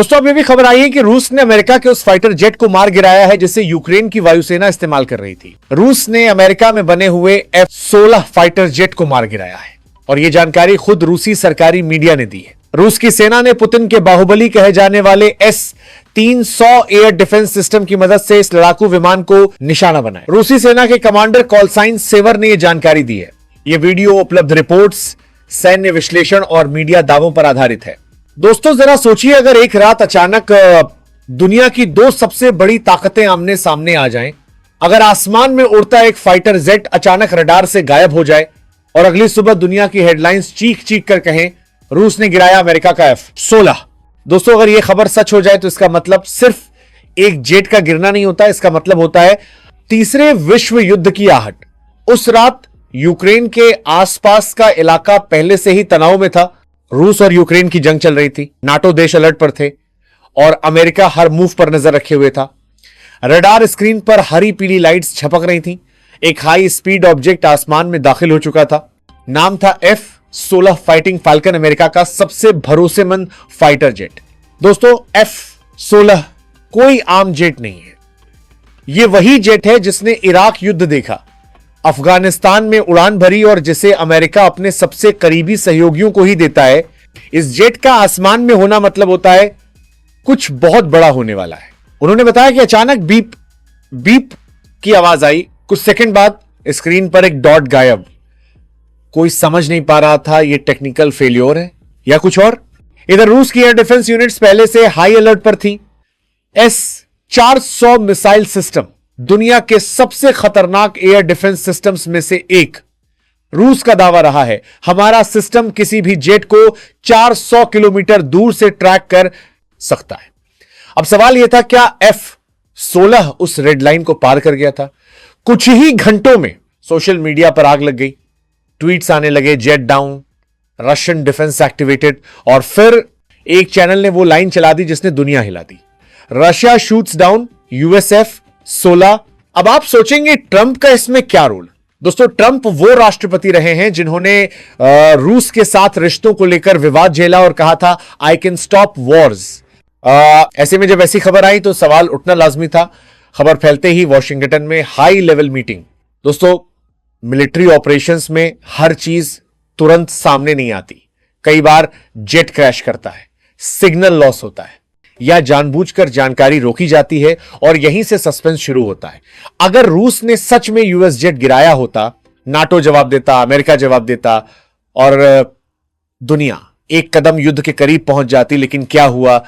दोस्तों अब ये भी खबर आई है कि रूस ने अमेरिका के उस फाइटर जेट को मार गिराया है जिसे यूक्रेन की वायुसेना इस्तेमाल कर रही थी। रूस ने अमेरिका में बने हुए F-16 फाइटर जेट को मार गिराया है और यह जानकारी खुद रूसी सरकारी मीडिया ने दी है। रूस की सेना ने पुतिन के बाहुबली कहे जाने वाले S-300 एयर डिफेंस सिस्टम की मदद से इस लड़ाकू विमान को निशाना बनाया। रूसी सेना के कमांडर कॉलसाइन सेवर ने यह जानकारी दी है। यह वीडियो, उपलब्ध रिपोर्ट्स, सैन्य विश्लेषण और मीडिया दावों पर आधारित है। दोस्तों जरा सोचिए, अगर एक रात अचानक दुनिया की दो सबसे बड़ी ताकतें आमने सामने आ जाएं, अगर आसमान में उड़ता एक फाइटर जेट अचानक रडार से गायब हो जाए और अगली सुबह दुनिया की हेडलाइंस चीख चीख कर कहें रूस ने गिराया अमेरिका का F-16। दोस्तों अगर यह खबर सच हो जाए तो इसका मतलब सिर्फ एक जेट का गिरना नहीं होता, इसका मतलब होता है तीसरे विश्व युद्ध की आहट। उस रात यूक्रेन के आसपास का इलाका पहले से ही तनाव में था। रूस और यूक्रेन की जंग चल रही थी, नाटो देश अलर्ट पर थे और अमेरिका हर मूव पर नजर रखे हुए था। रडार स्क्रीन पर हरी पीली लाइट्स छपक रही थी। एक हाई स्पीड ऑब्जेक्ट आसमान में दाखिल हो चुका था। नाम था F-16 फाइटिंग फाल्कन, अमेरिका का सबसे भरोसेमंद फाइटर जेट। दोस्तों F-16 कोई आम जेट नहीं है, यह वही जेट है जिसने इराक युद्ध देखा, अफगानिस्तान में उड़ान भरी और जिसे अमेरिका अपने सबसे करीबी सहयोगियों को ही देता है। इस जेट का आसमान में होना मतलब होता है कुछ बहुत बड़ा होने वाला है। उन्होंने बताया कि अचानक बीप बीप की आवाज आई, कुछ सेकंड बाद स्क्रीन पर एक डॉट गायब। कोई समझ नहीं पा रहा था यह टेक्निकल फेल्योर है या कुछ और। इधर रूस की एयर डिफेंस यूनिट्स पहले से हाई अलर्ट पर थी। S-400 मिसाइल सिस्टम दुनिया के सबसे खतरनाक एयर डिफेंस सिस्टम्स में से एक। रूस का दावा रहा है हमारा सिस्टम किसी भी जेट को 400 किलोमीटर दूर से ट्रैक कर सकता है। अब सवाल यह था क्या F-16 उस रेड लाइन को पार कर गया था? कुछ ही घंटों में सोशल मीडिया पर आग लग गई, ट्वीट्स आने लगे, jet down, Russian defence activated, और फिर एक चैनल ने वो लाइन चला दी जिसने दुनिया हिला दी। Russia shoots down US F-16। अब आप सोचेंगे ट्रंप का इसमें क्या रोल? दोस्तों ट्रंप वो राष्ट्रपति रहे हैं जिन्होंने रूस के साथ रिश्तों को लेकर विवाद झेला और कहा था आई कैन स्टॉप वॉर्स। ऐसे में जब ऐसी खबर आई तो सवाल उठना लाजमी था। खबर फैलते ही वॉशिंगटन में हाई लेवल मीटिंग। दोस्तों मिलिट्री ऑपरेशंस में हर चीज तुरंत सामने नहीं आती। कई बार जेट क्रैश करता है, सिग्नल लॉस होता है या जानबूझकर जानकारी रोकी जाती है और यहीं से सस्पेंस शुरू होता है। अगर रूस ने सच में यूएस जेट गिराया होता, नाटो जवाब देता, अमेरिका जवाब देता और दुनिया एक कदम युद्ध के करीब पहुंच जाती। लेकिन क्या हुआ?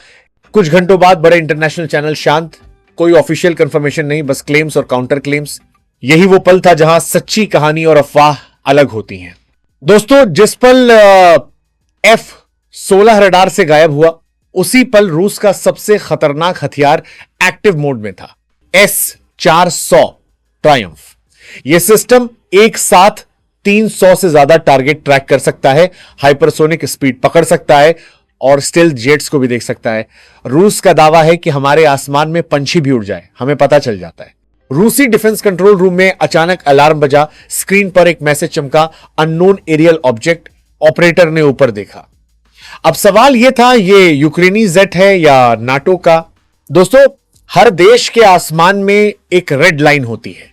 कुछ घंटों बाद बड़े इंटरनेशनल चैनल शांत, कोई ऑफिशियल कंफर्मेशन नहीं, बस क्लेम्स और काउंटर क्लेम्स। यही वो पल था जहां सच्ची कहानी और अफवाह अलग होती हैं। दोस्तों जिस पल F-16 रडार से गायब हुआ उसी पल रूस का सबसे खतरनाक हथियार एक्टिव मोड में था, S-400 ट्रायम्फ। यह सिस्टम एक साथ 300 से ज्यादा टारगेट ट्रैक कर सकता है, हाइपरसोनिक स्पीड पकड़ सकता है और स्टेल्थ जेट्स को भी देख सकता है। रूस का दावा है कि हमारे आसमान में पंछी भी उड़ जाए, हमें पता चल जाता है। रूसी डिफेंस कंट्रोल रूम में अचानक अलार्म बजा, स्क्रीन पर एक मैसेज चमका, अननोन एरियल ऑब्जेक्ट। ऑपरेटर ने ऊपर देखा। अब सवाल यह था ये यूक्रेनी जेट है या नाटो का? दोस्तों हर देश के आसमान में एक रेड लाइन होती है,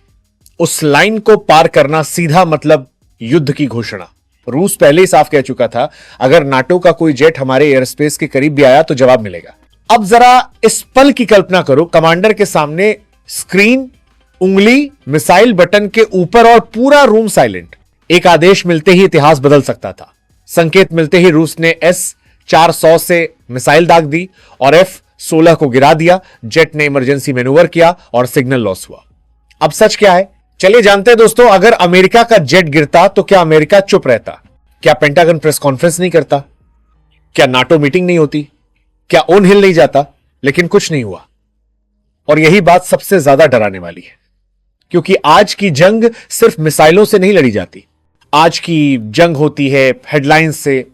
उस लाइन को पार करना सीधा मतलब युद्ध की घोषणा। रूस पहले ही साफ कह चुका था अगर नाटो का कोई जेट हमारे एयर स्पेस के करीब भी आया तो जवाब मिलेगा। अब जरा इस पल की कल्पना करो, कमांडर के सामने स्क्रीन, उंगली मिसाइल बटन के ऊपर और पूरा रूम साइलेंट। एक आदेश मिलते ही इतिहास बदल सकता था। संकेत मिलते ही रूस ने S-400 से मिसाइल दाग दी और F-16 को गिरा दिया। जेट ने इमरजेंसी मैन्यूवर किया और सिग्नल लॉस हुआ। अब सच क्या है चलिए जानते हैं दोस्तों। अगर अमेरिका का जेट गिरता तो क्या अमेरिका चुप रहता? क्या पेंटागन प्रेस कॉन्फ्रेंस नहीं करता? क्या नाटो मीटिंग नहीं होती? क्या ओन हिल नहीं जाता? लेकिन कुछ नहीं हुआ और यही बात सबसे ज्यादा डराने वाली है, क्योंकि आज की जंग सिर्फ मिसाइलों से नहीं लड़ी जाती। आज की जंग होती है हेडलाइंस से,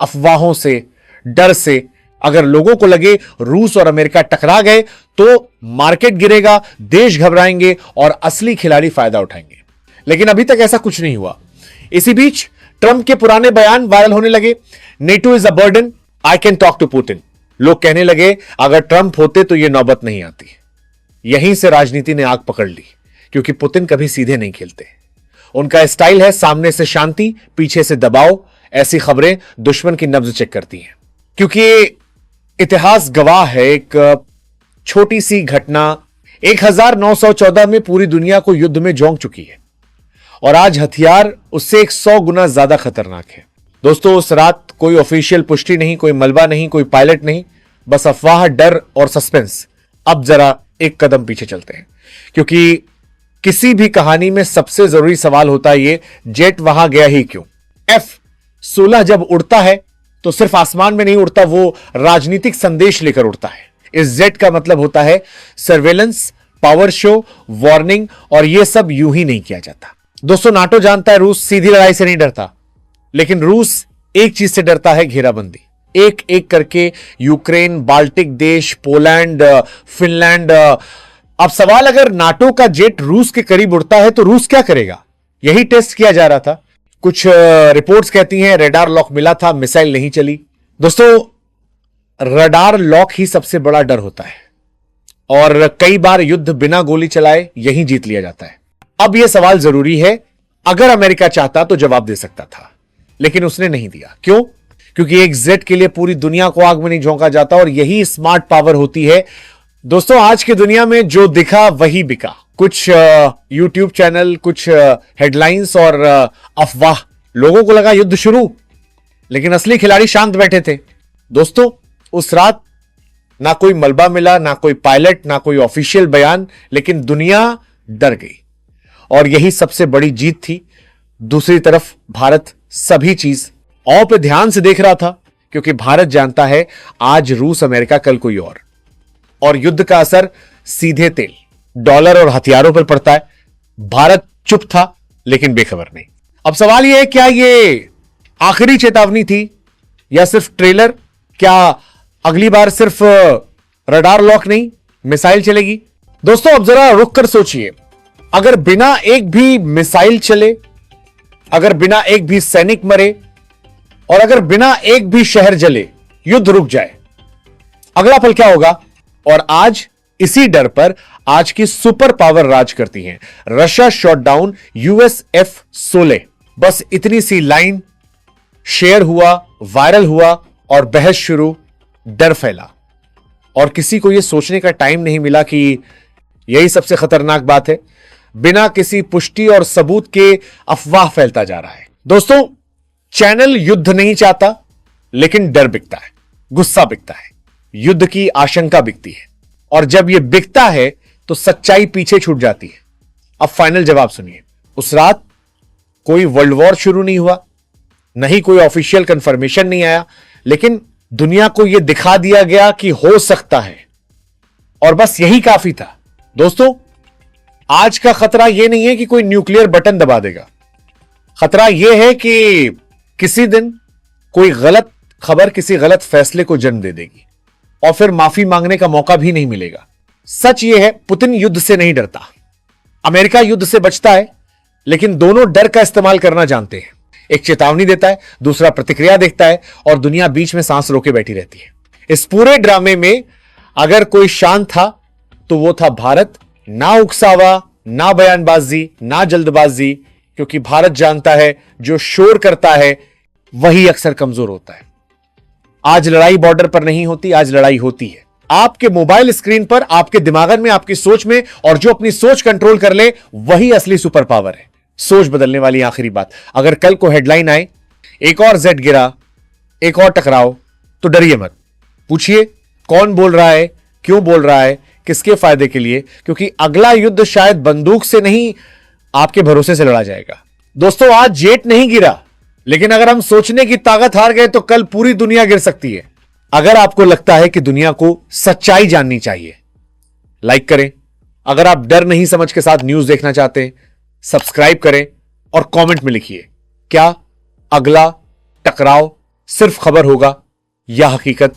अफवाहों से, डर से। अगर लोगों को लगे रूस और अमेरिका टकरा गए तो मार्केट गिरेगा, देश घबराएंगे और असली खिलाड़ी फायदा उठाएंगे। लेकिन अभी तक ऐसा कुछ नहीं हुआ। इसी बीच ट्रंप के पुराने बयान वायरल होने लगे। NATO is a burden, I can talk to Putin. लोग कहने लगे अगर ट्रंप होते तो यह नौबत नहीं आती। यहीं से राजनीति ने आग पकड़ ली, क्योंकि पुतिन कभी सीधे नहीं खेलते। उनका स्टाइल है सामने से शांति, पीछे से दबाव। ऐसी खबरें दुश्मन की नब्ज चेक करती हैं, क्योंकि इतिहास गवाह है। एक छोटी सी घटना 1914 में पूरी दुनिया को युद्ध में झोंक चुकी है, और आज हथियार उससे 100 गुना ज्यादा खतरनाक है। दोस्तों, उस रात कोई ऑफिशियल पुष्टि नहीं, कोई मलबा नहीं, कोई पायलट नहीं, बस अफवाह, डर और सस्पेंस। अब जरा एक कदम पीछे चलते हैं, क्योंकि किसी भी कहानी में सबसे जरूरी सवाल होता है ये, जेट वहां गया ही क्यों? F-16 जब उड़ता है तो सिर्फ आसमान में नहीं उड़ता, वो राजनीतिक संदेश लेकर उड़ता है। इस जेट का मतलब होता है सर्वेलेंस, पावर शो, वार्निंग, और यह सब यूं ही नहीं किया जाता। दोस्तों, नाटो जानता है रूस सीधी लड़ाई से नहीं डरता, लेकिन रूस एक चीज से डरता है, घेराबंदी। एक एक करके यूक्रेन, बाल्टिक देश, पोलैंड, फिनलैंड। अब सवाल, अगर नाटो का जेट रूस के करीब उड़ता है तो रूस क्या करेगा? यही टेस्ट किया जा रहा था। कुछ रिपोर्ट्स कहती हैं रडार लॉक मिला था, मिसाइल नहीं चली। दोस्तों, रडार लॉक ही सबसे बड़ा डर होता है, और कई बार युद्ध बिना गोली चलाए यही जीत लिया जाता है। अब यह सवाल जरूरी है, अगर अमेरिका चाहता तो जवाब दे सकता था, लेकिन उसने नहीं दिया। क्यों? क्योंकि एक जेट के लिए पूरी दुनिया को आग में नहीं झोंका जाता, और यही स्मार्ट पावर होती है। दोस्तों, आज की दुनिया में जो दिखा वही बिका। कुछ यूट्यूब चैनल, कुछ हेडलाइंस और अफवाह। लोगों को लगा युद्ध शुरू, लेकिन असली खिलाड़ी शांत बैठे थे। दोस्तों, उस रात ना कोई मलबा मिला, ना कोई पायलट, ना कोई ऑफिशियल बयान, लेकिन दुनिया डर गई, और यही सबसे बड़ी जीत थी। दूसरी तरफ भारत सभी चीज औ पे ध्यान से देख रहा था, क्योंकि भारत जानता है आज रूस, अमेरिका, कल कोई और युद्ध का असर सीधे तेल, डॉलर और हथियारों पर पड़ता है। भारत चुप था, लेकिन बेखबर नहीं। अब सवाल यह है, क्या यह आखिरी चेतावनी थी या सिर्फ ट्रेलर? क्या अगली बार सिर्फ रडार लॉक नहीं, मिसाइल चलेगी? दोस्तों, अब जरा रुक कर सोचिए, अगर बिना एक भी मिसाइल चले, अगर बिना एक भी सैनिक मरे, और अगर बिना एक भी शहर जले, युद्ध रुक जाए, अगला पल क्या होगा? और आज इसी डर पर आज की सुपर पावर राज करती हैं। Russia shot down US F-16। बस इतनी सी लाइन शेयर हुआ, वायरल हुआ, और बहस शुरू, डर फैला, और किसी को यह सोचने का टाइम नहीं मिला कि यही सबसे खतरनाक बात है। बिना किसी पुष्टि और सबूत के अफवाह फैलता जा रहा है। दोस्तों, चैनल युद्ध नहीं चाहता, लेकिन डर बिकता है, गुस्सा बिकता है, युद्ध की आशंका बिकती है, और जब यह बिकता है तो सच्चाई पीछे छूट जाती है। अब फाइनल जवाब सुनिए। उस रात कोई वर्ल्ड वॉर शुरू नहीं हुआ, नहीं कोई ऑफिशियल कंफर्मेशन नहीं आया, लेकिन दुनिया को यह दिखा दिया गया कि हो सकता है, और बस यही काफी था। दोस्तों, आज का खतरा यह नहीं है कि कोई न्यूक्लियर बटन दबा देगा। खतरा यह है कि किसी दिन कोई गलत खबर किसी गलत फैसले को जन्म दे देगी, और फिर माफी मांगने का मौका भी नहीं मिलेगा। सच यह है, पुतिन युद्ध से नहीं डरता, अमेरिका युद्ध से बचता है, लेकिन दोनों डर का इस्तेमाल करना जानते हैं। एक चेतावनी देता है, दूसरा प्रतिक्रिया देखता है, और दुनिया बीच में सांस रोके बैठी रहती है। इस पूरे ड्रामे में अगर कोई शांत था तो वो था भारत। ना उकसावा, ना बयानबाजी, ना जल्दबाजी, क्योंकि भारत जानता है जो शोर करता है वही अक्सर कमजोर होता है। आज लड़ाई बॉर्डर पर नहीं होती, आज लड़ाई होती है आपके मोबाइल स्क्रीन पर, आपके दिमाग में, आपकी सोच में, और जो अपनी सोच कंट्रोल कर ले वही असली सुपर पावर है। सोच बदलने वाली आखिरी बात, अगर कल को हेडलाइन आए एक और जेट गिरा, एक और टकराव, तो डरिए मत। पूछिए कौन बोल रहा है, क्यों बोल रहा है, किसके फायदे के लिए, क्योंकि अगला युद्ध शायद बंदूक से नहीं, आपके भरोसे से लड़ा जाएगा। दोस्तों, आज जेट नहीं गिरा, लेकिन अगर हम सोचने की ताकत हार गए तो कल पूरी दुनिया गिर सकती है। अगर आपको लगता है कि दुनिया को सच्चाई जाननी चाहिए, लाइक करें। अगर आप डर नहीं समझ के साथ न्यूज देखना चाहते हैं, सब्सक्राइब करें, और कमेंट में लिखिए, क्या अगला टकराव सिर्फ खबर होगा या हकीकत?